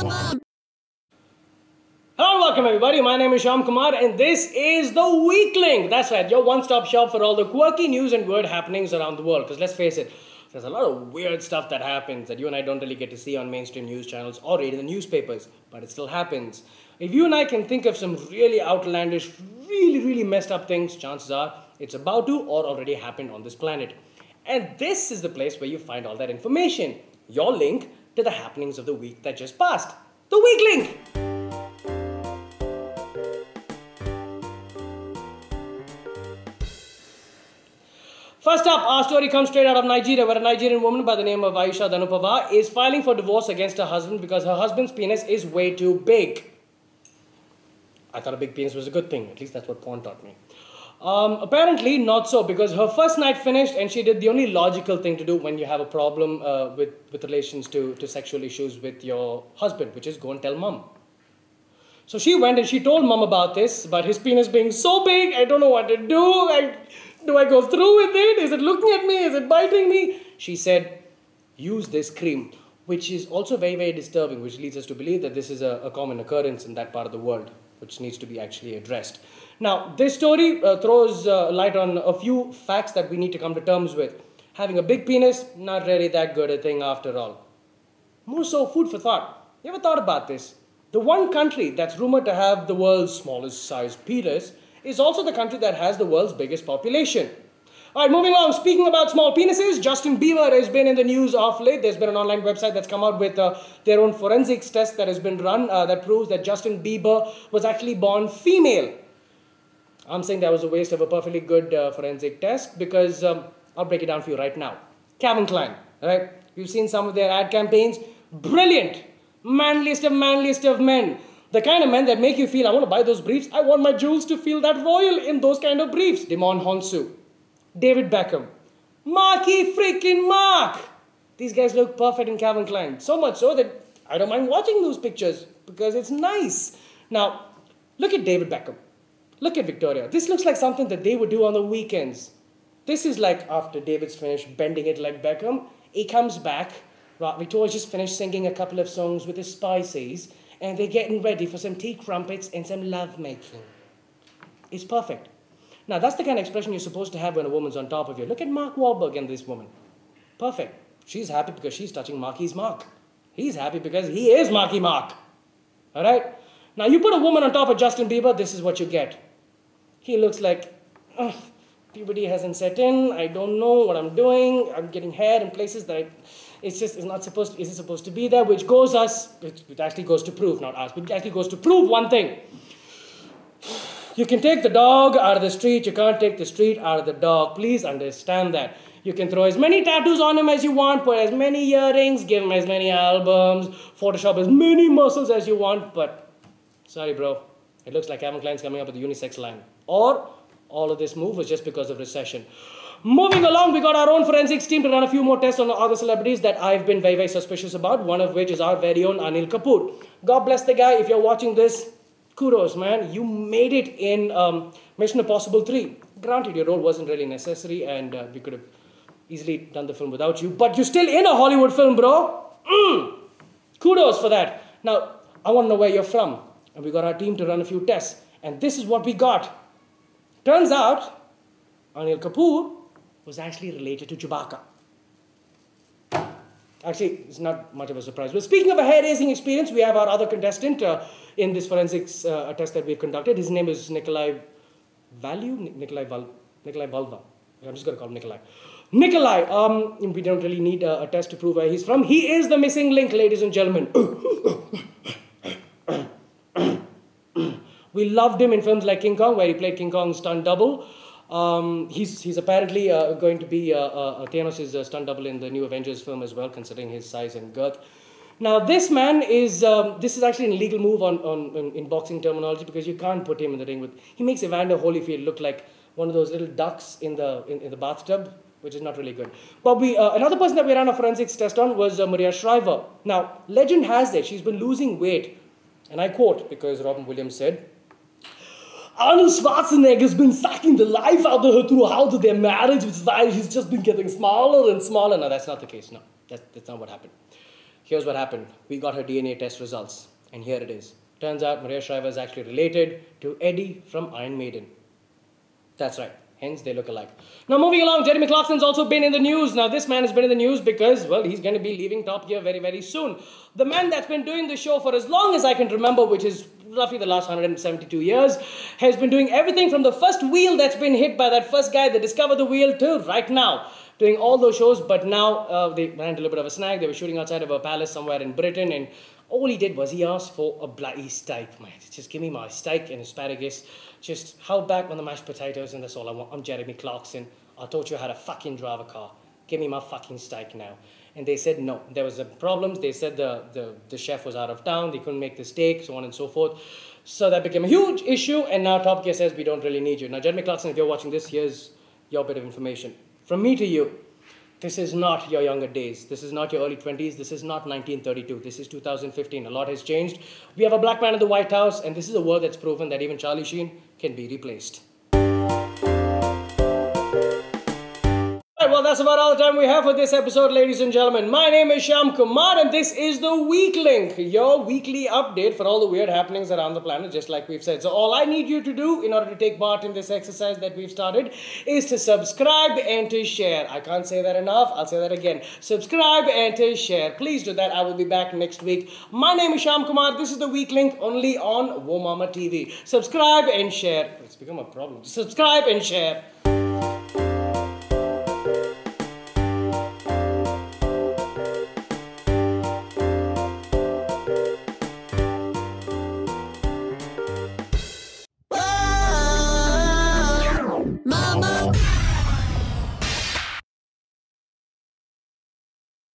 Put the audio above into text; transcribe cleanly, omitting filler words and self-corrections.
Hello and welcome everybody, my name is Shyam Kumar and this is The Weekling. That's right, your one-stop shop for all the quirky news and weird happenings around the world. Because let's face it, there's a lot of weird stuff that happens that you and I don't really get to see on mainstream news channels or read in the newspapers, but it still happens. If you and I can think of some really outlandish, really messed up things, chances are it's about to or already happened on this planet. And this is the place where you find all that information. Your link to the happenings of the week that just passed. The Weekling! First up, our story comes straight out of Nigeria, where a Nigerian woman by the name of Aisha Danupava is filing for divorce against her husband because her husband's penis is way too big. I thought a big penis was a good thing. At least that's what porn taught me. Apparently not so, because her first night finished and she did the only logical thing to do when you have a problem with relations to sexual issues with your husband, which is go and tell mom. So she went and she told mom about this, about his penis being so big, I don't know what to do. Do I go through with it? Is it looking at me? Is it biting me? She said, use this cream, which is also very disturbing, which leads us to believe that this is a common occurrence in that part of the world, which needs to be actually addressed. Now, this story throws light on a few facts that we need to come to terms with. Having a big penis, not really that good a thing after all. More so, food for thought. You ever thought about this? The one country that's rumored to have the world's smallest sized penis is also the country that has the world's biggest population. Alright, moving along. Speaking about small penises, Justin Bieber has been in the news of late. There's been an online website that's come out with their own forensics test that has been run that proves that Justin Bieber was actually born female. I'm saying that was a waste of a perfectly good forensic test because I'll break it down for you right now. Calvin Klein, right? You've seen some of their ad campaigns. Brilliant! Manliest of men. The kind of men that make you feel, I want to buy those briefs. I want my jewels to feel that royal in those kind of briefs. Damon Honsu, David Beckham, Marky freaking Mark. These guys look perfect in Calvin Klein. So much so that I don't mind watching those pictures because it's nice. Now, look at David Beckham. Look at Victoria. This looks like something that they would do on the weekends. This is like after David's finished bending it like Beckham, he comes back. Victoria's just finished singing a couple of songs with the Spices. And they're getting ready for some tea crumpets and some lovemaking. It's perfect. Now, that's the kind of expression you're supposed to have when a woman's on top of you. Look at Mark Wahlberg and this woman. Perfect. She's happy because she's touching Marky's Mark. He's happy because he is Marky Mark. All right? Now, you put a woman on top of Justin Bieber, this is what you get. He looks like, puberty hasn't set in. I don't know what I'm doing. I'm getting hair in places that it's not supposed to, isn't supposed to be there, which it actually goes to prove, not us, but it actually goes to prove one thing. You can take the dog out of the street, you can't take the street out of the dog. Please understand that. You can throw as many tattoos on him as you want, put as many earrings, give him as many albums, Photoshop as many muscles as you want, but sorry bro, it looks like Calvin Klein's coming up with a unisex line. Or all of this move was just because of recession. Moving along, we got our own forensics team to run a few more tests on other celebrities that I've been very suspicious about, one of which is our very own Anil Kapoor. God bless the guy. If you're watching this, kudos, man. You made it in Mission Impossible 3. Granted, your role wasn't really necessary and we could have easily done the film without you, but you're still in a Hollywood film, bro. Kudos for that. Now, I want to know where you're from. And we got our team to run a few tests. And this is what we got. Turns out, Anil Kapoor was actually related to Chewbacca. Actually, it's not much of a surprise. But speaking of a hair-raising experience, we have our other contestant in this forensics test that we've conducted. His name is Nikolai Valva. I'm just going to call him Nikolai. Nikolai, we don't really need a test to prove where he's from. He is the missing link, ladies and gentlemen. We loved him in films like King Kong, where he played King Kong's stunt double. He's apparently going to be Thanos' stunt double in the new Avengers film as well, considering his size and girth. Now, this man is, this is actually an illegal move in boxing terminology because you can't put him in the ring with, he makes Evander Holyfield look like one of those little ducks in the bathtub, which is not really good. But another person that we ran a forensics test on was Maria Shriver. Now, legend has it, she's been losing weight. And I quote, because Robin Williams said, Arnold Schwarzenegger's been sucking the life out of her throughout their marriage, which is why he's just been getting smaller and smaller. No, that's not the case. No, that's not what happened. Here's what happened. We got her DNA test results. And here it is. Turns out Maria Shriver is actually related to Eddie from Iron Maiden. That's right. Hence, they look alike. Now, moving along, Jeremy Clarkson's also been in the news. Now, this man has been in the news because, well, he's going to be leaving Top Gear very, very soon. The man that's been doing the show for as long as I can remember, which is roughly the last 172 years, has been doing everything from the first wheel that's been hit by that first guy that discovered the wheel to right now. Doing all those shows, but now they ran into a little bit of a snag. They were shooting outside of a palace somewhere in Britain, and all he did was he asked for a bloody steak, mate. Just give me my steak and asparagus. Just hold back on the mashed potatoes, and that's all I want. I'm Jeremy Clarkson. I taught you how to fucking drive a car. Give me my fucking steak now. And they said no. There was problems. They said the chef was out of town. They couldn't make the steak, so on and so forth. So that became a huge issue, and now Top Gear says we don't really need you. Now, Jeremy Clarkson, if you're watching this, here's your bit of information. From me to you, this is not your younger days. This is not your early 20s. This is not 1932. This is 2015. A lot has changed. We have a black man in the White House, and this is a world that's proven that even Charlie Sheen can be replaced. Well, that's about all the time we have for this episode, ladies and gentlemen. My name is Shyam Kumar, and this is the Week Link, your weekly update for all the weird happenings around the planet, just like we've said. So all I need you to do in order to take part in this exercise that we've started is to subscribe and to share. I can't say that enough. I'll say that again. Subscribe and to share. Please do that. I will be back next week. My name is Shyam Kumar. This is the Week Link only on Wo Mama TV. Subscribe and share. It's become a problem. Subscribe and share.